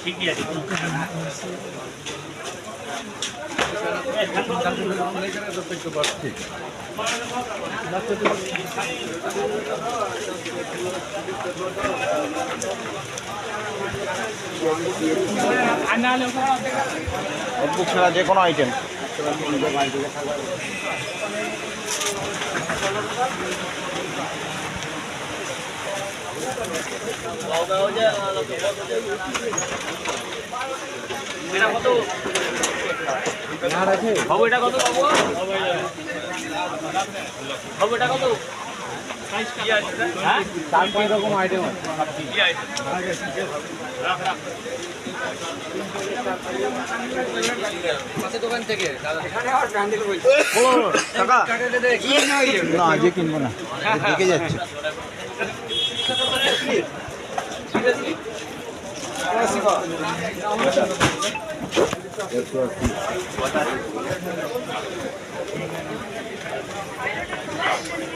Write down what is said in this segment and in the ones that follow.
ঠিকই আছে। ছাড়া যে কোনো আইটেম এটা কত এটা কত চার পাঁচ রকম আইটেম আছে। দোকান থেকে না আজকে কিনবো না, দেখে যাচ্ছে।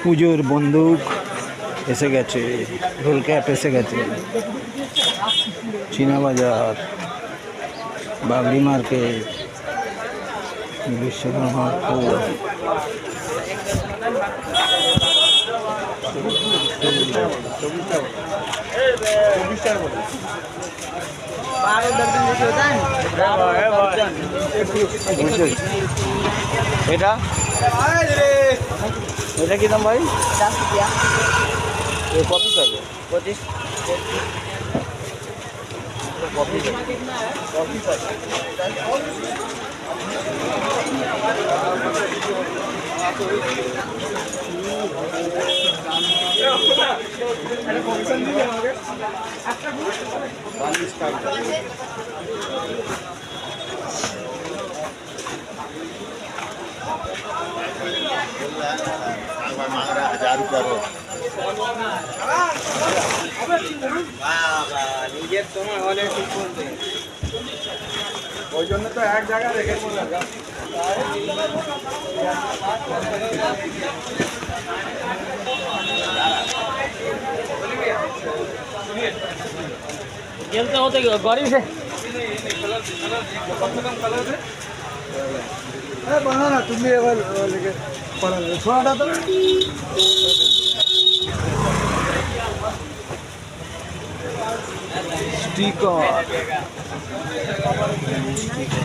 পুজোর বন্দুক এসে গেছে, রোল ক্যাপ এসে গেছে, চীনা বাজার, বাবরি মার্কেট, বিশ্বকর্মা ফুল, এটা এটা কি দাম ভাই? 10 रुपया। কপি পাবে 25। কপি নিজের সময় হলে ঠিক বলতে, ওই জন্য তো এক জায়গায় রেখেছি। খেলতে হতে গরিব সে বানানা তুমি এবার ছোড়াটা তো স্টিকার